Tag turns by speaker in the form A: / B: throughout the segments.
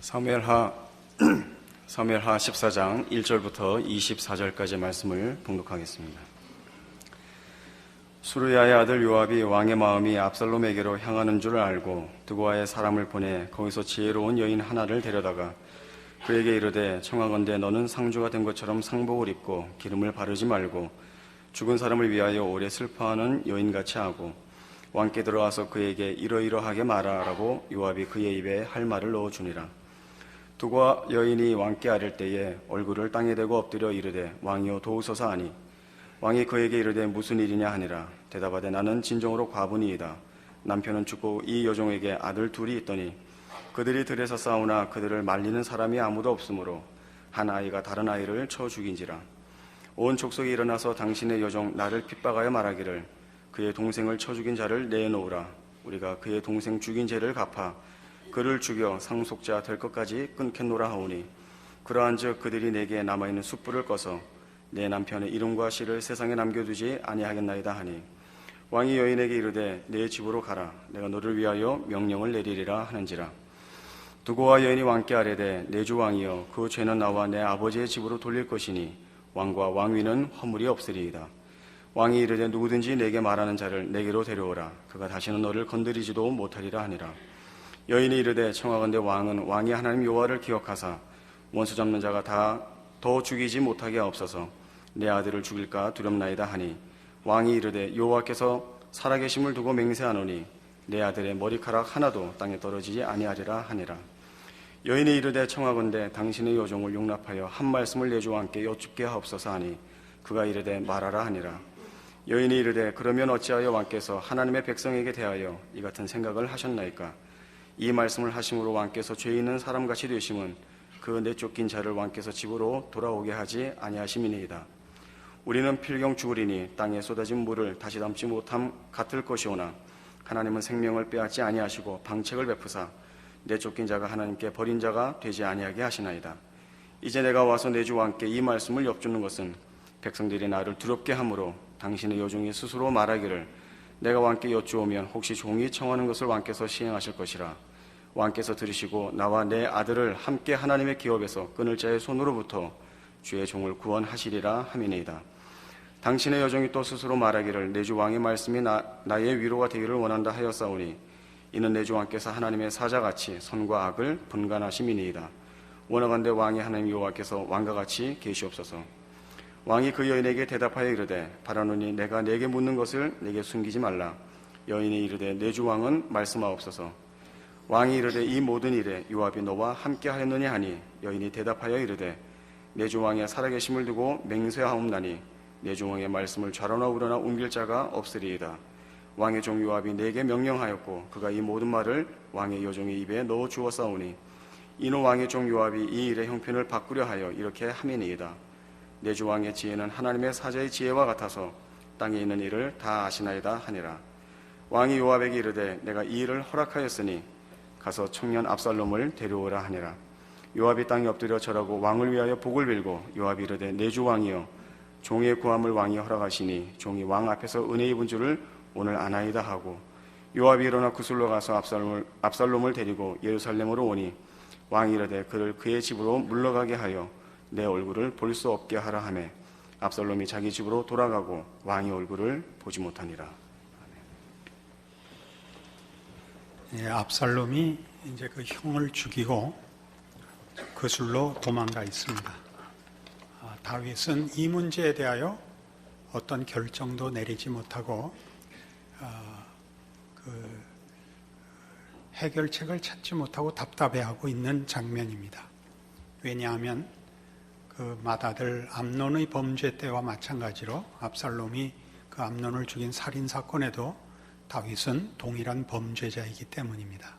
A: 사무엘하 14장 1절부터 24절까지의 말씀을 봉독하겠습니다. 수르야의 아들 요압이 왕의 마음이 압살롬에게로 향하는 줄 알고 드고아의 사람을 보내 거기서 지혜로운 여인 하나를 데려다가 그에게 이르되 청하건대 너는 상주가 된 것처럼 상복을 입고 기름을 바르지 말고 죽은 사람을 위하여 오래 슬퍼하는 여인같이 하고 왕께 들어와서 그에게 이러이러하게 말하라고 요압이 그의 입에 할 말을 넣어주니라. 두고아 여인이 왕께 아릴 때에 얼굴을 땅에 대고 엎드려 이르되 왕이여 도우소서 하니 왕이 그에게 이르되 무슨 일이냐 하니라. 대답하되 나는 진정으로 과부니이다. 남편은 죽고 이 여종에게 아들 둘이 있더니 그들이 들에서 싸우나 그들을 말리는 사람이 아무도 없으므로 한 아이가 다른 아이를 쳐 죽인지라. 온 족속이 일어나서 당신의 여종 나를 핍박하여 말하기를 그의 동생을 쳐 죽인 자를 내놓으라. 우리가 그의 동생 죽인 죄를 갚아 그를 죽여 상속자 될 것까지 끊겠노라 하오니 그러한즉 그들이 내게 남아있는 숯불을 꺼서 내 남편의 이름과 씨를 세상에 남겨두지 아니하겠나이다 하니 왕이 여인에게 이르되 내 집으로 가라. 내가 너를 위하여 명령을 내리리라 하는지라. 두고와 여인이 왕께 아뢰되 내 주 왕이여 그 죄는 나와 내 아버지의 집으로 돌릴 것이니 왕과 왕위는 허물이 없으리이다. 왕이 이르되 누구든지 내게 말하는 자를 내게로 데려오라. 그가 다시는 너를 건드리지도 못하리라 하니라. 여인이 이르되 청하건대 왕은 왕이 하나님 여호와를 기억하사 원수 잡는 자가 다 더 죽이지 못하게 하옵소서. 내 아들을 죽일까 두렵나이다 하니 왕이 이르되 여호와께서 살아계심을 두고 맹세하노니 내 아들의 머리카락 하나도 땅에 떨어지지 아니하리라 하니라. 여인이 이르되 청하건대 당신의 여종을 용납하여 한 말씀을 내 주 왕께 여쭙게 하옵소서 하니 그가 이르되 말하라 하니라. 여인이 이르되 그러면 어찌하여 왕께서 하나님의 백성에게 대하여 이 같은 생각을 하셨나이까? 이 말씀을 하심으로 왕께서 죄 있는 사람같이 되심은 그 내쫓긴 자를 왕께서 집으로 돌아오게 하지 아니하심이니이다. 우리는 필경 죽으리니 땅에 쏟아진 물을 다시 담지 못함 같을 것이오나 하나님은 생명을 빼앗지 아니하시고 방책을 베푸사 내쫓긴 자가 하나님께 버린 자가 되지 아니하게 하시나이다. 이제 내가 와서 내 주 왕께 이 말씀을 엽주는 것은 백성들이 나를 두렵게 하므로 당신의 여종이 스스로 말하기를 내가 왕께 여쭈오면 혹시 종이 청하는 것을 왕께서 시행하실 것이라. 왕께서 들으시고 나와 내 아들을 함께 하나님의 기업에서 끊을 자의 손으로부터 주의 종을 구원하시리라 함이니이다. 당신의 여종이 또 스스로 말하기를 내 주 왕의 말씀이 나의 위로가 되기를 원한다 하였사오니 이는 내 주 왕께서 하나님의 사자같이 선과 악을 분간하심이니이다. 원하건대 왕이 하나님 여호와께서 왕과 같이 계시옵소서. 왕이 그 여인에게 대답하여 이르되 바라노니 내가 내게 묻는 것을 내게 숨기지 말라. 여인이 이르되 내 주 왕은 말씀하옵소서. 왕이 이르되 이 모든 일에 요압이 너와 함께 하였느냐 하니 여인이 대답하여 이르되 내 주 왕의 살아계심을 두고 맹세하옵나니 내 주 왕의 말씀을 좌로나 우로나 옮길 자가 없으리이다. 왕의 종 요압이 내게 명령하였고 그가 이 모든 말을 왕의 여종의 입에 넣어 주었사오니 이는 왕의 종 요압이 이 일의 형편을 바꾸려 하여 이렇게 함이니이다. 내 주 왕의 지혜는 하나님의 사자의 지혜와 같아서 땅에 있는 일을 다 아시나이다 하니라. 왕이 요압에게 이르되 내가 이 일을 허락하였으니 가서 청년 압살롬을 데려오라 하니라. 요압이 땅에 엎드려 절하고 왕을 위하여 복을 빌고 요압이 이르되 내 주 왕이여 종의 구함을 왕이 허락하시니 종이 왕 앞에서 은혜 입은 줄을 오늘 아나이다 하고 요압이 일어나 구슬로 가서 압살롬을 데리고 예루살렘으로 오니 왕이 이르되 그를 그의 집으로 물러가게 하여 내 얼굴을 볼 수 없게 하라 하매 압살롬이 자기 집으로 돌아가고 왕의 얼굴을 보지 못하니라.
B: 예, 압살롬이 이제 그 형을 죽이고 거슬러 도망가 있습니다. 다윗은 이 문제에 대하여 어떤 결정도 내리지 못하고 그 해결책을 찾지 못하고 답답해하고 있는 장면입니다. 왜냐하면 그 맏아들 암논의 범죄 때와 마찬가지로 압살롬이 그 암논을 죽인 살인 사건에도 다윗은 동일한 범죄자이기 때문입니다.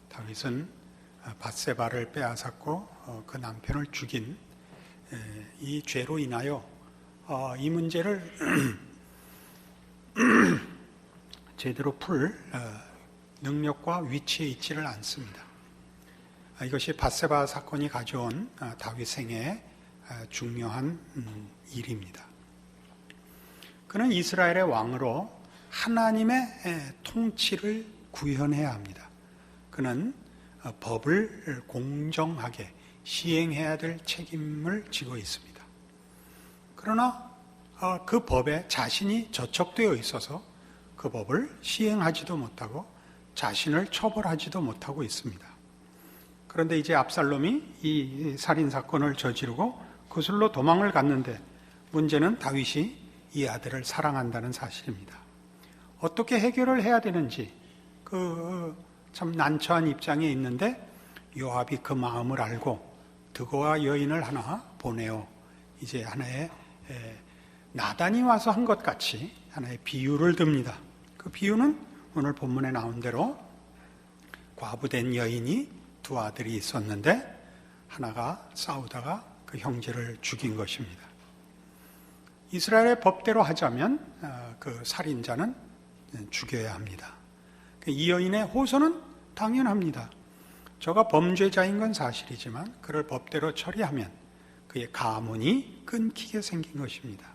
B: 다윗은 밧세바를 빼앗았고 그 남편을 죽인 이 죄로 인하여 이 문제를 제대로 풀 능력과 위치에 있지를 않습니다. 이것이 밧세바 사건이 가져온 다윗 생애의 중요한 일입니다. 그는 이스라엘의 왕으로 하나님의 통치를 구현해야 합니다. 그는 법을 공정하게 시행해야 될 책임을 지고 있습니다. 그러나 그 법에 자신이 저촉되어 있어서 그 법을 시행하지도 못하고 자신을 처벌하지도 못하고 있습니다. 그런데 이제 압살롬이 이 살인사건을 저지르고 그슬로 도망을 갔는데 문제는 다윗이 이 아들을 사랑한다는 사실입니다. 어떻게 해결을 해야 되는지 참 난처한 입장에 있는데 요압이 그 마음을 알고 드고와 여인을 하나 보내어 이제 하나의 나단이 와서 한 것 같이 하나의 비유를 듭니다. 그 비유는 오늘 본문에 나온 대로 과부된 여인이 두 아들이 있었는데 하나가 싸우다가 그 형제를 죽인 것입니다. 이스라엘의 법대로 하자면 그 살인자는 죽여야 합니다. 이 여인의 호소는 당연합니다. 저가 범죄자인 건 사실이지만 그를 법대로 처리하면 그의 가문이 끊기게 생긴 것입니다.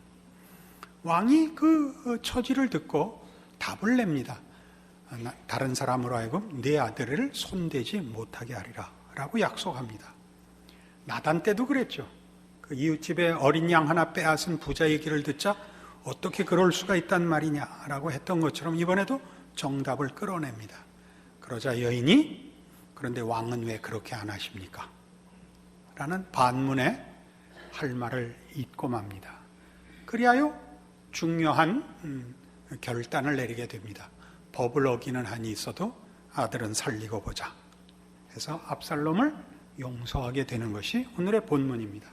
B: 왕이 그 처지를 듣고 답을 냅니다. 다른 사람으로 하여금 내 아들을 손대지 못하게 하리라 라고 약속합니다. 나단 때도 그랬죠. 그 이웃집에 어린 양 하나 빼앗은 부자 얘기를 듣자 어떻게 그럴 수가 있단 말이냐라고 했던 것처럼 이번에도 정답을 끌어냅니다. 그러자 여인이 그런데 왕은 왜 그렇게 안 하십니까? 라는 반문에 할 말을 잊고 맙니다. 그리하여 중요한 결단을 내리게 됩니다. 법을 어기는 한이 있어도 아들은 살리고 보자 해서 압살롬을 용서하게 되는 것이 오늘의 본문입니다.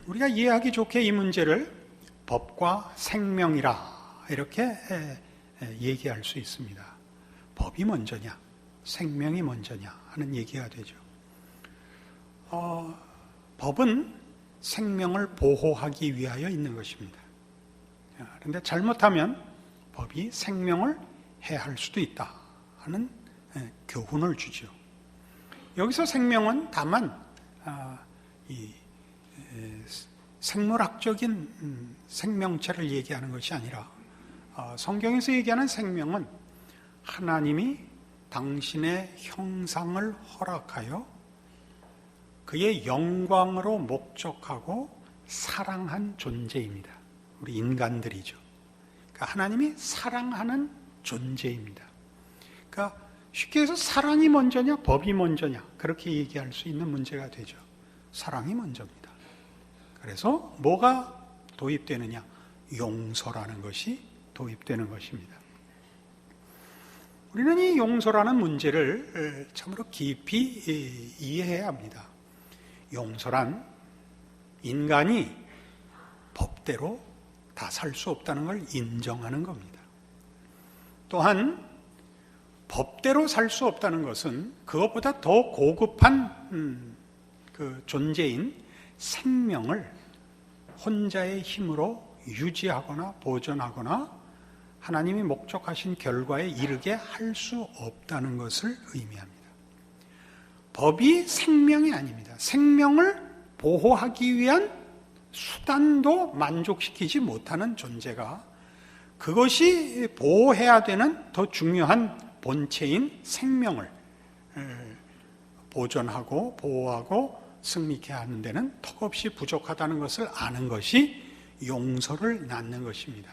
B: 우리가 이해하기 좋게 이 문제를 법과 생명이라 이렇게 얘기할 수 있습니다. 법이 먼저냐 생명이 먼저냐 하는 얘기가 되죠. 법은 생명을 보호하기 위하여 있는 것입니다. 그런데 잘못하면 법이 생명을 해할 수도 있다 하는 교훈을 주죠. 여기서 생명은 다만 이 생물학적인 생명체를 얘기하는 것이 아니라 성경에서 얘기하는 생명은 하나님이 당신의 형상을 허락하여 그의 영광으로 목적하고 사랑한 존재입니다. 우리 인간들이죠. 그러니까 하나님이 사랑하는 존재입니다. 그러니까 쉽게 해서 사랑이 먼저냐 법이 먼저냐 그렇게 얘기할 수 있는 문제가 되죠. 사랑이 먼저입니다. 그래서 뭐가 도입되느냐? 용서라는 것이 도입되는 것입니다. 우리는 이 용서라는 문제를 참으로 깊이 이해해야 합니다. 용서란 인간이 법대로 다 살 수 없다는 걸 인정하는 겁니다. 또한 법대로 살 수 없다는 것은 그것보다 더 고급한 그 존재인 생명을 혼자의 힘으로 유지하거나 보존하거나 하나님이 목적하신 결과에 이르게 할 수 없다는 것을 의미합니다. 법이 생명이 아닙니다. 생명을 보호하기 위한 수단도 만족시키지 못하는 존재가 그것이 보호해야 되는 더 중요한 본체인 생명을 보존하고 보호하고 승리케 하는 데는 턱없이 부족하다는 것을 아는 것이 용서를 낳는 것입니다.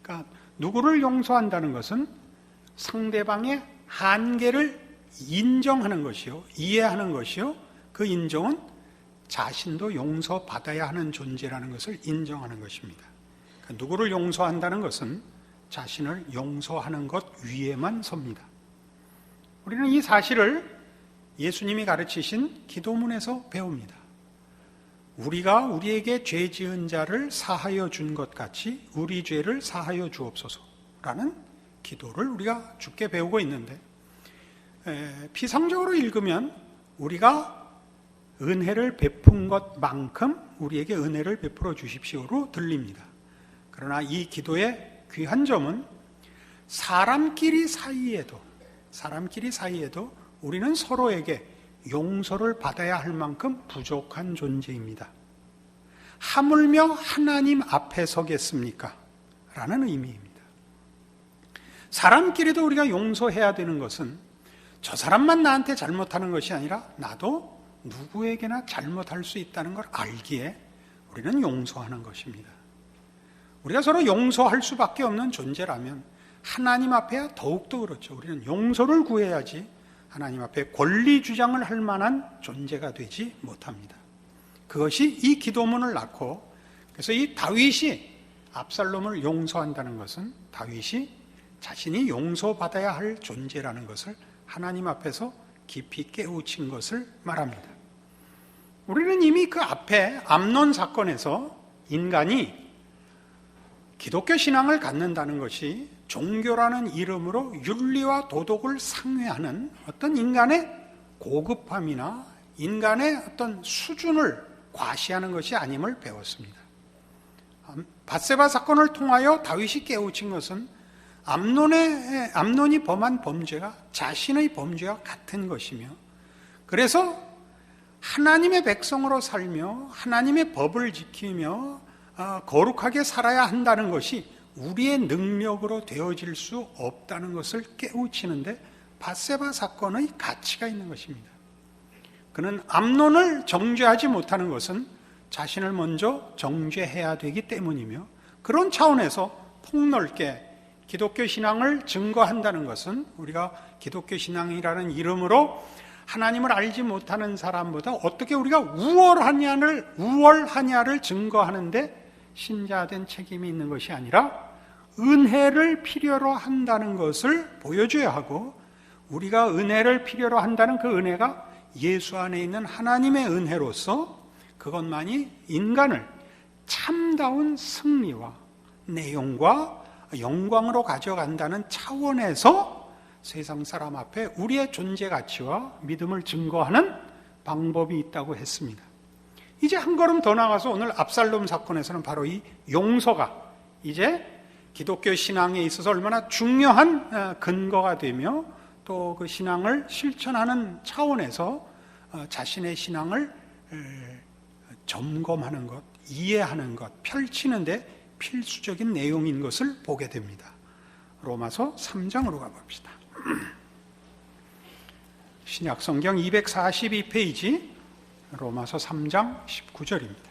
B: 그러니까 누구를 용서한다는 것은 상대방의 한계를 인정하는 것이요, 이해하는 것이요, 그 인정은 자신도 용서받아야 하는 존재라는 것을 인정하는 것입니다. 그러니까 누구를 용서한다는 것은 자신을 용서하는 것 위에만 섭니다. 우리는 이 사실을 예수님이 가르치신 기도문에서 배웁니다. 우리가 우리에게 죄 지은 자를 사하여 준 것 같이 우리 죄를 사하여 주옵소서라는 기도를 우리가 주께 배우고 있는데 피상적으로 읽으면 우리가 은혜를 베푼 것만큼 우리에게 은혜를 베풀어 주십시오로 들립니다. 그러나 이 기도의 귀한 점은 사람끼리 사이에도 우리는 서로에게 용서를 받아야 할 만큼 부족한 존재입니다. 하물며 하나님 앞에 서겠습니까? 라는 의미입니다. 사람끼리도 우리가 용서해야 되는 것은 저 사람만 나한테 잘못하는 것이 아니라 나도 누구에게나 잘못할 수 있다는 걸 알기에 우리는 용서하는 것입니다. 우리가 서로 용서할 수밖에 없는 존재라면 하나님 앞에야 더욱더 그렇죠. 우리는 용서를 구해야지 하나님 앞에 권리 주장을 할 만한 존재가 되지 못합니다. 그것이 이 기도문을 낳고, 그래서 이 다윗이 압살롬을 용서한다는 것은 다윗이 자신이 용서받아야 할 존재라는 것을 하나님 앞에서 깊이 깨우친 것을 말합니다. 우리는 이미 그 앞에 암논 사건에서 인간이 기독교 신앙을 갖는다는 것이 종교라는 이름으로 윤리와 도덕을 상회하는 어떤 인간의 고급함이나 인간의 어떤 수준을 과시하는 것이 아님을 배웠습니다. 밧세바 사건을 통하여 다윗이 깨우친 것은 암논이 범한 범죄가 자신의 범죄와 같은 것이며, 그래서 하나님의 백성으로 살며 하나님의 법을 지키며 거룩하게 살아야 한다는 것이 우리의 능력으로 되어질 수 없다는 것을 깨우치는데 밧세바 사건의 가치가 있는 것입니다. 그는 암논을 정죄하지 못하는 것은 자신을 먼저 정죄해야 되기 때문이며, 그런 차원에서 폭넓게 기독교 신앙을 증거한다는 것은 우리가 기독교 신앙이라는 이름으로 하나님을 알지 못하는 사람보다 어떻게 우리가 우월하냐를 증거하는데 신자된 책임이 있는 것이 아니라 은혜를 필요로 한다는 것을 보여줘야 하고, 우리가 은혜를 필요로 한다는 그 은혜가 예수 안에 있는 하나님의 은혜로서 그것만이 인간을 참다운 승리와 내용과 영광으로 가져간다는 차원에서 세상 사람 앞에 우리의 존재 가치와 믿음을 증거하는 방법이 있다고 했습니다. 이제 한 걸음 더 나가서 오늘 압살롬 사건에서는 바로 이 용서가 이제 기독교 신앙에 있어서 얼마나 중요한 근거가 되며 또 그 신앙을 실천하는 차원에서 자신의 신앙을 점검하는 것, 이해하는 것, 펼치는데 필수적인 내용인 것을 보게 됩니다. 로마서 3장으로 가봅시다. 신약 성경 242페이지 로마서 3장 19절입니다.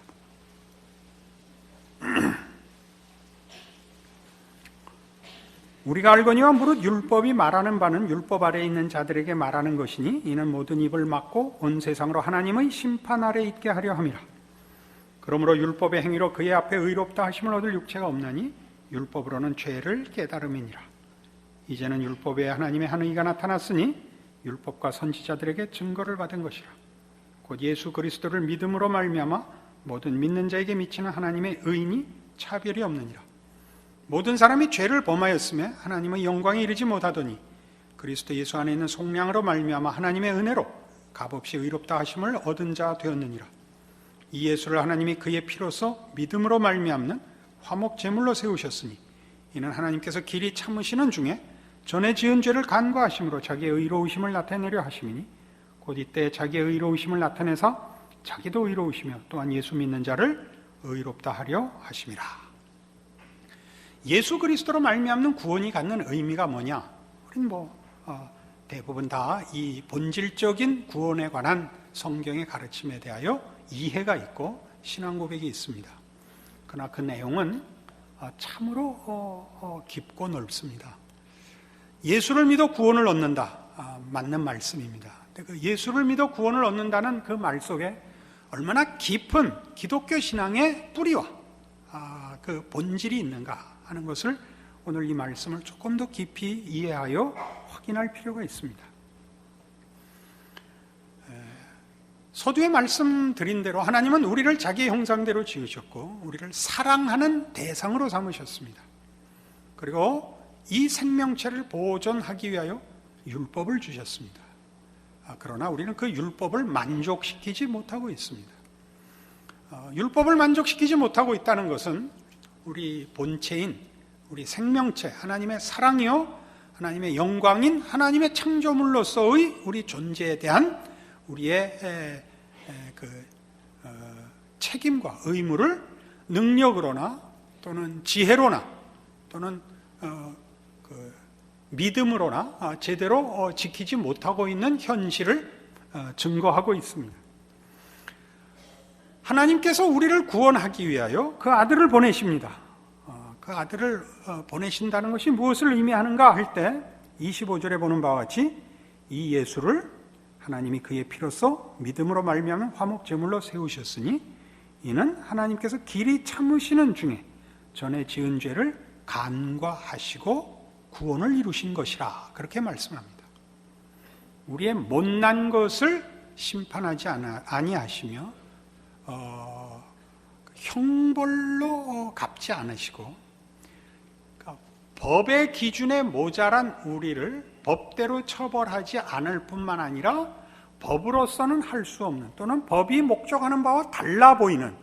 B: 우리가 알거니와 무릇 율법이 말하는 바는 율법 아래에 있는 자들에게 말하는 것이니 이는 모든 입을 막고 온 세상으로 하나님의 심판 아래에 있게 하려 함이라. 그러므로 율법의 행위로 그의 앞에 의롭다 하심을 얻을 육체가 없나니 율법으로는 죄를 깨달음이니라. 이제는 율법에 하나님의 한 의가 나타났으니 율법과 선지자들에게 증거를 받은 것이라. 곧 예수 그리스도를 믿음으로 말미암아 모든 믿는 자에게 미치는 하나님의 의인이 차별이 없느니라. 모든 사람이 죄를 범하였음에 하나님의 영광에 이르지 못하더니 그리스도 예수 안에 있는 속량으로 말미암아 하나님의 은혜로 값없이 의롭다 하심을 얻은 자 되었느니라. 이 예수를 하나님이 그의 피로써 믿음으로 말미암는 화목 제물로 세우셨으니 이는 하나님께서 길이 참으시는 중에 전에 지은 죄를 간과하심으로 자기의 의로우심을 나타내려 하심이니 곧 이때 자기의 의로우심을 나타내사 자기도 의로우시며 또한 예수 믿는 자를 의롭다 하려 하심이라. 예수 그리스도로 말미암는 구원이 갖는 의미가 뭐냐? 우리는 대부분 다 이 본질적인 구원에 관한 성경의 가르침에 대하여 이해가 있고 신앙 고백이 있습니다. 그러나 그 내용은 참으로 깊고 넓습니다. 예수를 믿어 구원을 얻는다, 맞는 말씀입니다. 그 예수를 믿어 구원을 얻는다는 그 말 속에 얼마나 깊은 기독교 신앙의 뿌리와 그 본질이 있는가 하는 것을 오늘 이 말씀을 조금 더 깊이 이해하여 확인할 필요가 있습니다. 서두에 말씀드린 대로 하나님은 우리를 자기의 형상대로 지으셨고 우리를 사랑하는 대상으로 삼으셨습니다. 그리고 이 생명체를 보존하기 위하여 율법을 주셨습니다. 그러나 우리는 그 율법을 만족시키지 못하고 있습니다. 율법을 만족시키지 못하고 있다는 것은 우리 본체인 우리 생명체 하나님의 사랑이요 하나님의 영광인 하나님의 창조물로서의 우리 존재에 대한 우리의 책임과 의무를 능력으로나 또는 지혜로나 또는 믿음으로나 제대로 지키지 못하고 있는 현실을 증거하고 있습니다. 하나님께서 우리를 구원하기 위하여 그 아들을 보내십니다. 그 아들을 보내신다는 것이 무엇을 의미하는가 할 때 25절에 보는 바와 같이 이 예수를 하나님이 그의 피로써 믿음으로 말미암아 화목 제물로 세우셨으니 이는 하나님께서 길이 참으시는 중에 전에 지은 죄를 간과하시고 구원을 이루신 것이라 그렇게 말씀합니다. 우리의 못난 것을 심판하지 아니하시며 형벌로 갚지 않으시고 법의 기준에 모자란 우리를 법대로 처벌하지 않을 뿐만 아니라 법으로서는 할 수 없는 또는 법이 목적하는 바와 달라 보이는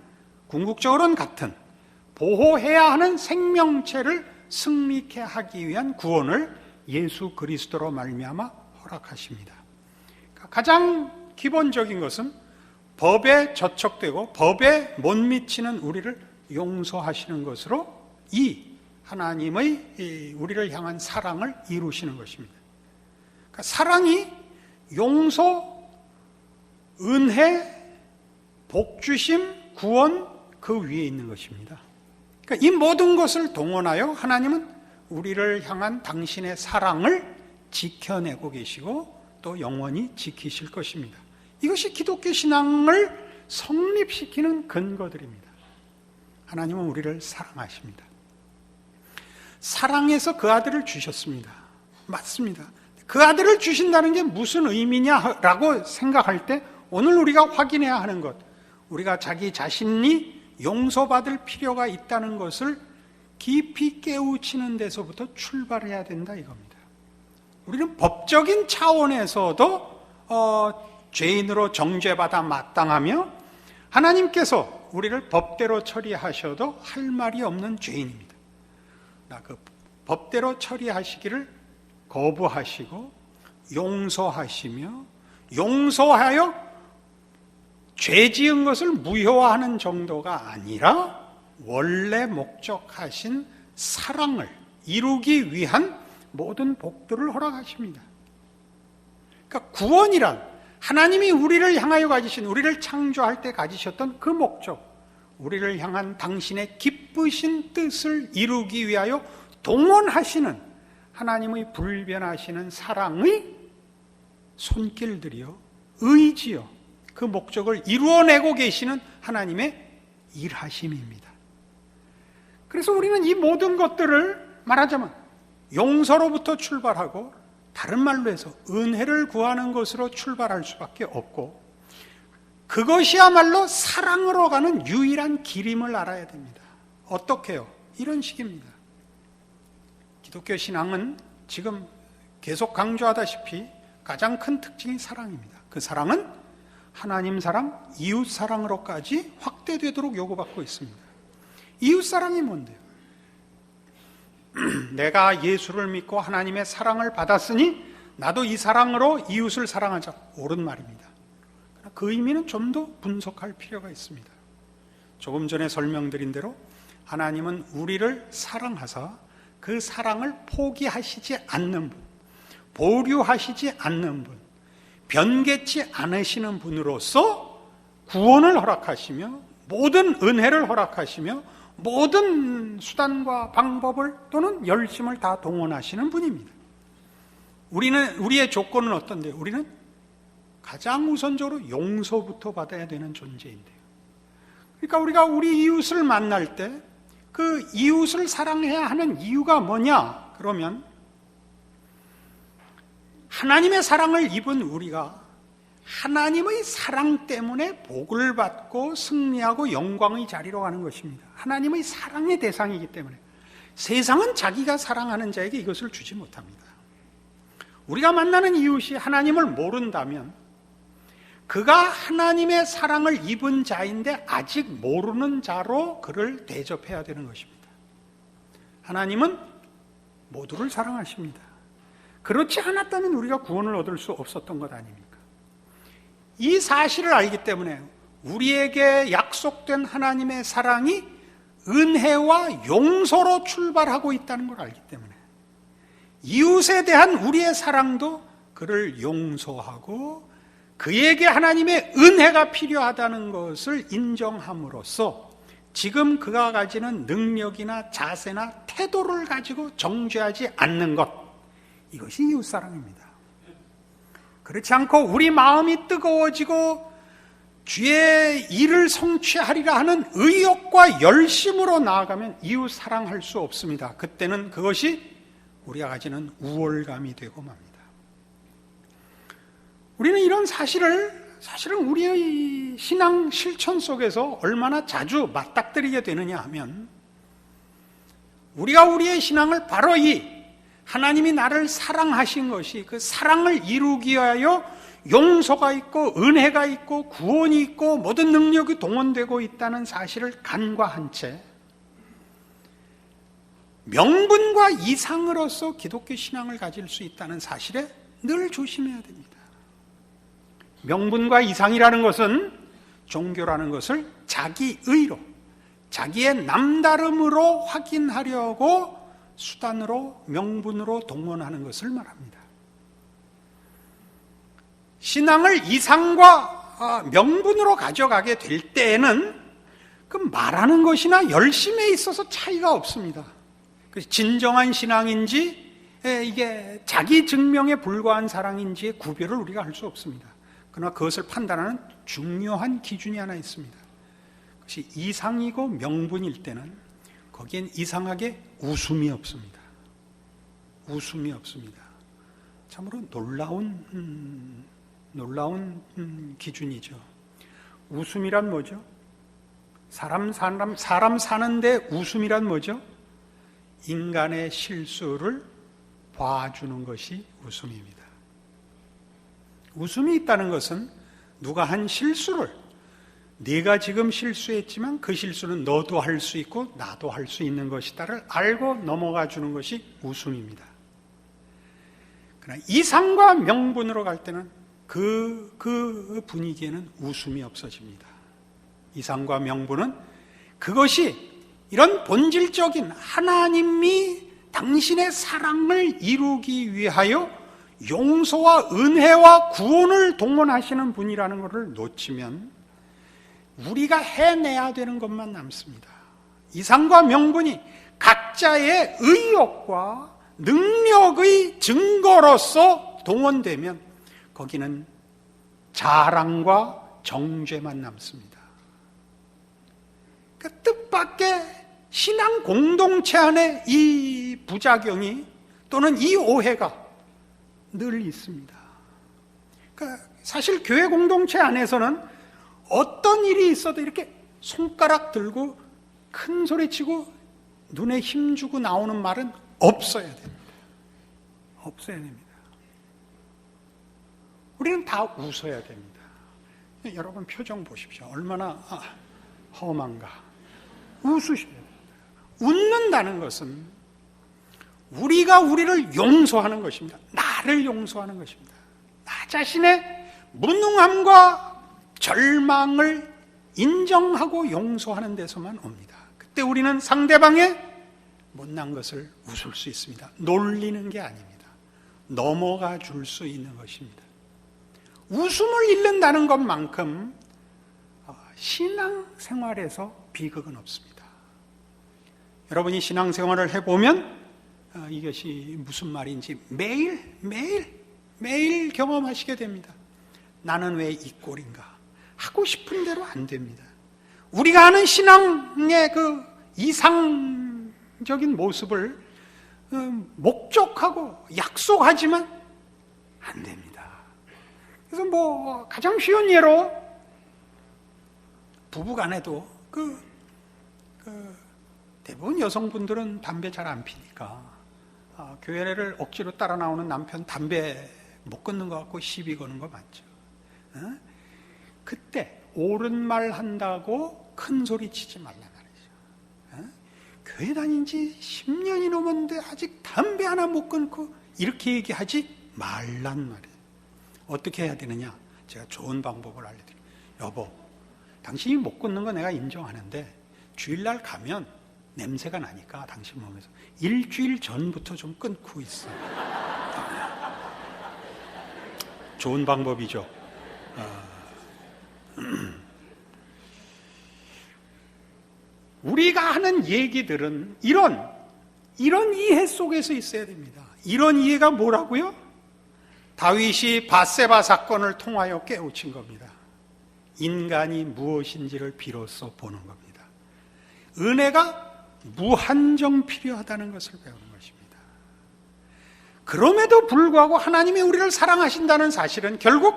B: 궁극적으로는 같은 보호해야 하는 생명체를 승리케 하기 위한 구원을 예수 그리스도로 말미암아 허락하십니다. 가장 기본적인 것은 법에 저촉되고 법에 못 미치는 우리를 용서하시는 것으로 이 하나님의 우리를 향한 사랑을 이루시는 것입니다. 그러니까 사랑이 용서, 은혜, 복주심, 구원 그 위에 있는 것입니다. 그러니까 이 모든 것을 동원하여 하나님은 우리를 향한 당신의 사랑을 지켜내고 계시고 또 영원히 지키실 것입니다. 이것이 기독교 신앙을 성립시키는 근거들입니다. 하나님은 우리를 사랑하십니다. 사랑해서 그 아들을 주셨습니다. 맞습니다. 그 아들을 주신다는 게 무슨 의미냐라고 생각할 때 오늘 우리가 확인해야 하는 것, 우리가 자기 자신이 용서받을 필요가 있다는 것을 깊이 깨우치는 데서부터 출발해야 된다 이겁니다. 우리는 법적인 차원에서도 죄인으로 정죄받아 마땅하며 하나님께서 우리를 법대로 처리하셔도 할 말이 없는 죄인입니다. 그 법대로 처리하시기를 거부하시고 용서하시며 용서하여 죄 지은 것을 무효화하는 정도가 아니라 원래 목적하신 사랑을 이루기 위한 모든 복들을 허락하십니다. 그러니까 구원이란 하나님이 우리를 향하여 가지신, 우리를 창조할 때 가지셨던 그 목적, 우리를 향한 당신의 기쁘신 뜻을 이루기 위하여 동원하시는 하나님의 불변하시는 사랑의 손길들이요, 의지요, 그 목적을 이루어내고 계시는 하나님의 일하심입니다. 그래서 우리는 이 모든 것들을 말하자면 용서로부터 출발하고 다른 말로 해서 은혜를 구하는 것으로 출발할 수밖에 없고 그것이야말로 사랑으로 가는 유일한 길임을 알아야 됩니다. 어떻게요? 이런 식입니다. 기독교 신앙은 지금 계속 강조하다시피 가장 큰 특징이 사랑입니다. 그 사랑은 하나님 사랑, 이웃 사랑으로까지 확대되도록 요구받고 있습니다. 이웃 사랑이 뭔데요? 내가 예수를 믿고 하나님의 사랑을 받았으니 나도 이 사랑으로 이웃을 사랑하자. 옳은 말입니다. 그 의미는 좀 더 분석할 필요가 있습니다. 조금 전에 설명드린 대로 하나님은 우리를 사랑하사 그 사랑을 포기하시지 않는 분, 보류하시지 않는 분, 변개치 않으시는 분으로서 구원을 허락하시며 모든 은혜를 허락하시며 모든 수단과 방법을 또는 열심을 다 동원하시는 분입니다. 우리의 조건은 어떤데요? 우리는 가장 우선적으로 용서부터 받아야 되는 존재인데요. 그러니까 우리가 우리 이웃을 만날 때 그 이웃을 사랑해야 하는 이유가 뭐냐? 그러면 하나님의 사랑을 입은 우리가 하나님의 사랑 때문에 복을 받고 승리하고 영광의 자리로 가는 것입니다. 하나님의 사랑의 대상이기 때문에 세상은 자기가 사랑하는 자에게 이것을 주지 못합니다. 우리가 만나는 이웃이 하나님을 모른다면 그가 하나님의 사랑을 입은 자인데 아직 모르는 자로 그를 대접해야 되는 것입니다. 하나님은 모두를 사랑하십니다. 그렇지 않았다면 우리가 구원을 얻을 수 없었던 것 아닙니까? 이 사실을 알기 때문에 우리에게 약속된 하나님의 사랑이 은혜와 용서로 출발하고 있다는 걸 알기 때문에 이웃에 대한 우리의 사랑도 그를 용서하고 그에게 하나님의 은혜가 필요하다는 것을 인정함으로써 지금 그가 가지는 능력이나 자세나 태도를 가지고 정죄하지 않는 것, 이것이 이웃사랑입니다. 그렇지 않고 우리 마음이 뜨거워지고 주의 일을 성취하리라 하는 의욕과 열심으로 나아가면 이웃 사랑할 수 없습니다. 그때는 그것이 우리가 가지는 우월감이 되고 맙니다. 우리는 이런 사실은 우리의 신앙 실천 속에서 얼마나 자주 맞닥뜨리게 되느냐 하면, 우리가 우리의 신앙을 바로 이 하나님이 나를 사랑하신 것이 그 사랑을 이루기 위하여 용서가 있고 은혜가 있고 구원이 있고 모든 능력이 동원되고 있다는 사실을 간과한 채 명분과 이상으로서 기독교 신앙을 가질 수 있다는 사실에 늘 조심해야 됩니다. 명분과 이상이라는 것은 종교라는 것을 자기의로, 자기의 남다름으로 확인하려고 수단으로, 명분으로 동원하는 것을 말합니다. 신앙을 이상과 명분으로 가져가게 될 때에는 그 말하는 것이나 열심에 있어서 차이가 없습니다. 진정한 신앙인지 이게 자기 증명에 불과한 사랑인지의 구별을 우리가 할 수 없습니다. 그러나 그것을 판단하는 중요한 기준이 하나 있습니다. 그것이 이상이고 명분일 때는 거기엔 이상하게 웃음이 없습니다. 웃음이 없습니다. 참으로 놀라운 기준이죠. 웃음이란 뭐죠? 사람 사는데 웃음이란 뭐죠? 인간의 실수를 봐주는 것이 웃음입니다. 웃음이 있다는 것은 누가 한 실수를, 네가 지금 실수했지만 그 실수는 너도 할 수 있고 나도 할 수 있는 것이다를 알고 넘어가 주는 것이 웃음입니다. 그러나 이상과 명분으로 갈 때는 그 분위기에는 웃음이 없어집니다. 이상과 명분은 그것이 이런 본질적인 하나님이 당신의 사랑을 이루기 위하여 용서와 은혜와 구원을 동원하시는 분이라는 것을 놓치면 우리가 해내야 되는 것만 남습니다. 이상과 명분이 각자의 의욕과 능력의 증거로서 동원되면 거기는 자랑과 정죄만 남습니다. 그러니까 뜻밖의 신앙 공동체 안에 이 부작용이 또는 이 오해가 늘 있습니다. 그러니까 사실 교회 공동체 안에서는 어떤 일이 있어도 이렇게 손가락 들고 큰 소리 치고 눈에 힘주고 나오는 말은 없어야 됩니다. 없어야 됩니다. 우리는 다 웃어야 됩니다. 여러분 표정 보십시오. 얼마나 험한가. 웃으셔야 됩니다. 웃는다는 것은 우리가 우리를 용서하는 것입니다. 나를 용서하는 것입니다. 나 자신의 무능함과 절망을 인정하고 용서하는 데서만 옵니다. 그때 우리는 상대방의 못난 것을 웃을 수 있습니다. 놀리는 게 아닙니다. 넘어가 줄 수 있는 것입니다. 웃음을 잃는다는 것만큼 신앙생활에서 비극은 없습니다. 여러분이 신앙생활을 해보면 이것이 무슨 말인지 매일 경험하시게 됩니다. 나는 왜 이 꼴인가? 하고 싶은 대로 안 됩니다. 우리가 하는 신앙의 그 이상적인 모습을 목적하고 약속하지만 안 됩니다. 그래서 가장 쉬운 예로 부부간에도 대부분 여성분들은 담배 잘 안 피니까 교회를 억지로 따라 나오는 남편 담배 못 끊는 것 같고 시비 거는 거 맞죠? 그때 옳은 말 한다고 큰 소리 치지 말란 말이죠. 교회 다닌 지 10년이 넘었는데 아직 담배 하나 못 끊고 이렇게 얘기하지 말란 말이에요. 어떻게 해야 되느냐? 제가 좋은 방법을 알려드려요. 여보, 당신이 못 끊는 거 내가 인정하는데 주일날 가면 냄새가 나니까 당신 몸에서 일주일 전부터 좀 끊고 있어. 좋은 방법이죠. 우리가 하는 얘기들은 이런 이해 속에서 있어야 됩니다. 이런 이해가 뭐라고요? 다윗이 밧세바 사건을 통하여 깨우친 겁니다. 인간이 무엇인지를 비로소 보는 겁니다. 은혜가 무한정 필요하다는 것을 배우는 것입니다. 그럼에도 불구하고 하나님이 우리를 사랑하신다는 사실은 결국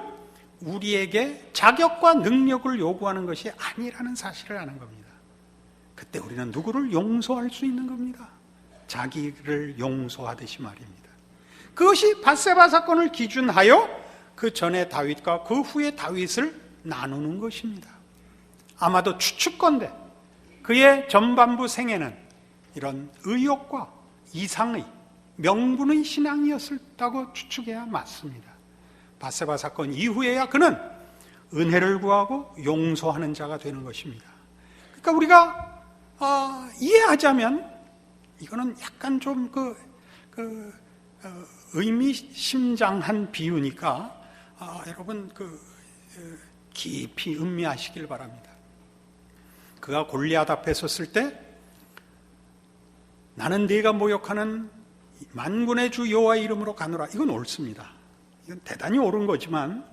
B: 우리에게 자격과 능력을 요구하는 것이 아니라는 사실을 아는 겁니다. 그때 우리는 누구를 용서할 수 있는 겁니다. 자기를 용서하듯이 말입니다. 그것이 밧세바 사건을 기준하여 그 전에 다윗과 그 후에 다윗을 나누는 것입니다. 아마도 추측건대 그의 전반부 생애는 이런 의욕과 이상의 명분의 신앙이었다고 추측해야 맞습니다. 밧세바 사건 이후에야 그는 은혜를 구하고 용서하는 자가 되는 것입니다. 그러니까 우리가 이해하자면 이거는 약간 좀 의미심장한 비유니까 여러분 깊이 음미하시길 바랍니다. 그가 골리앗 앞에 섰을 때 나는 네가 모욕하는 만군의 주 여호와의 이름으로 가노라. 이건 옳습니다. 이건 대단히 옳은 거지만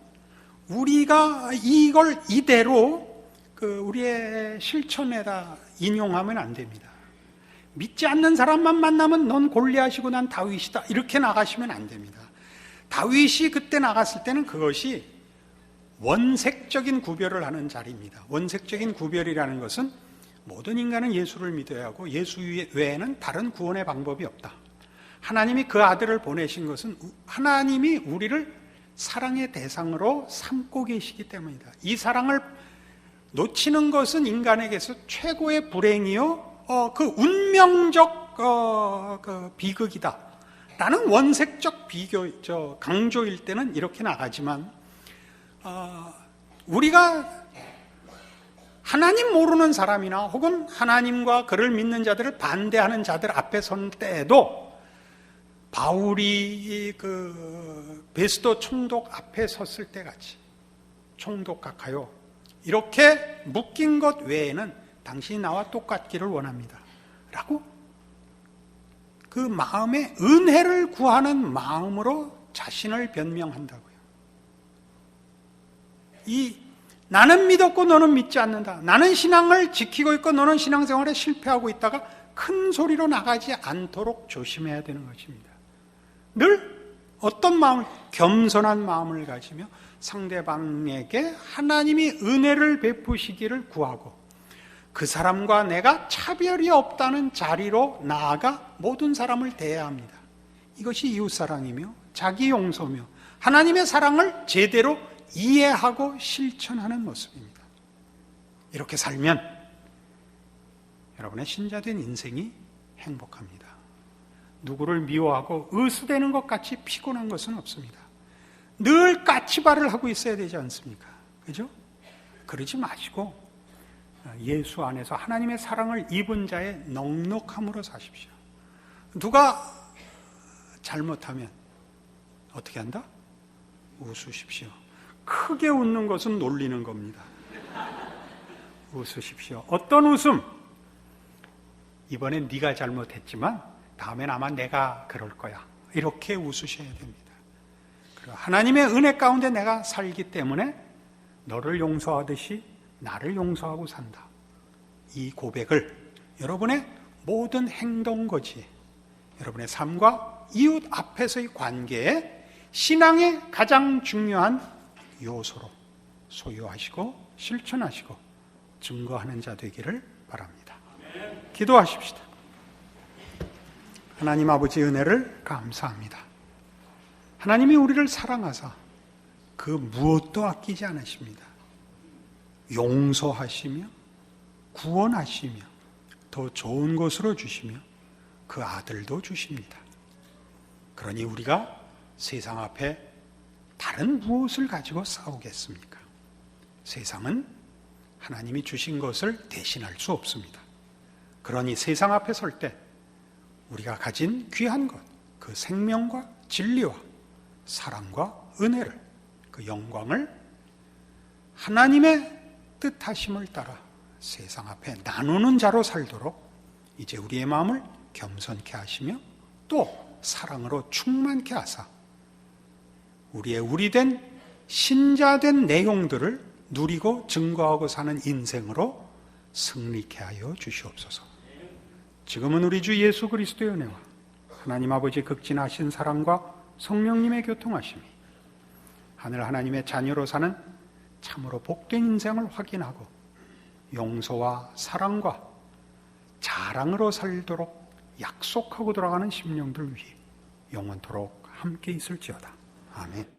B: 우리가 이걸 이대로 우리의 실천에다 인용하면 안 됩니다. 믿지 않는 사람만 만나면 넌 골리앗이고 난 다윗이다 이렇게 나가시면 안 됩니다. 다윗이 그때 나갔을 때는 그것이 원색적인 구별을 하는 자리입니다. 원색적인 구별이라는 것은 모든 인간은 예수를 믿어야 하고 예수 외에는 다른 구원의 방법이 없다. 하나님이 그 아들을 보내신 것은 하나님이 우리를 사랑의 대상으로 삼고 계시기 때문이다. 이 사랑을 놓치는 것은 인간에게서 최고의 불행이요 운명적 비극이다 라는 원색적 강조일 때는 이렇게 나가지만 우리가 하나님 모르는 사람이나 혹은 하나님과 그를 믿는 자들을 반대하는 자들 앞에 선 때에도 바울이 베스도 총독 앞에 섰을 때 같이 총독각하여 이렇게 묶인 것 외에는 당신이 나와 똑같기를 원합니다 라고 그 마음에 은혜를 구하는 마음으로 자신을 변명한다고요. 나는 믿었고 너는 믿지 않는다. 나는 신앙을 지키고 있고 너는 신앙생활에 실패하고 있다가 큰 소리로 나가지 않도록 조심해야 되는 것입니다. 늘 어떤 마음을, 겸손한 마음을 가지며 상대방에게 하나님이 은혜를 베푸시기를 구하고 그 사람과 내가 차별이 없다는 자리로 나아가 모든 사람을 대해야 합니다. 이것이 이웃사랑이며 자기 용서며 하나님의 사랑을 제대로 이해하고 실천하는 모습입니다. 이렇게 살면 여러분의 신자된 인생이 행복합니다. 누구를 미워하고 의수되는 것 같이 피곤한 것은 없습니다. 늘 까치발을 하고 있어야 되지 않습니까? 그죠? 그러지 마시고 예수 안에서 하나님의 사랑을 입은 자의 넉넉함으로 사십시오. 누가 잘못하면 어떻게 한다? 웃으십시오. 크게 웃는 것은 놀리는 겁니다. 웃으십시오. 어떤 웃음? 이번엔 네가 잘못했지만 다음엔 아마 내가 그럴 거야. 이렇게 웃으셔야 됩니다. 그리고 하나님의 은혜 가운데 내가 살기 때문에 너를 용서하듯이 나를 용서하고 산다. 이 고백을 여러분의 모든 행동거지, 여러분의 삶과 이웃 앞에서의 관계에 신앙의 가장 중요한 요소로 소유하시고 실천하시고 증거하는 자 되기를 바랍니다. 기도하십시다. 하나님 아버지 은혜를 감사합니다. 하나님이 우리를 사랑하사 그 무엇도 아끼지 않으십니다. 용서하시며 구원하시며 더 좋은 것으로 주시며 그 아들도 주십니다. 그러니 우리가 세상 앞에 다른 무엇을 가지고 싸우겠습니까? 세상은 하나님이 주신 것을 대신할 수 없습니다. 그러니 세상 앞에 설 때 우리가 가진 귀한 것, 그 생명과 진리와 사랑과 은혜를, 그 영광을 하나님의 뜻하심을 따라 세상 앞에 나누는 자로 살도록 이제 우리의 마음을 겸손케 하시며 또 사랑으로 충만케 하사 우리의 우리된 신자된 내용들을 누리고 증거하고 사는 인생으로 승리케 하여 주시옵소서. 지금은 우리 주 예수 그리스도의 은혜와 하나님 아버지 극진하신 사랑과 성령님의 교통하심이 하늘 하나님의 자녀로 사는 참으로 복된 인생을 확인하고 용서와 사랑과 자랑으로 살도록 약속하고 돌아가는 심령들 위해 영원토록 함께 있을지어다. 아멘.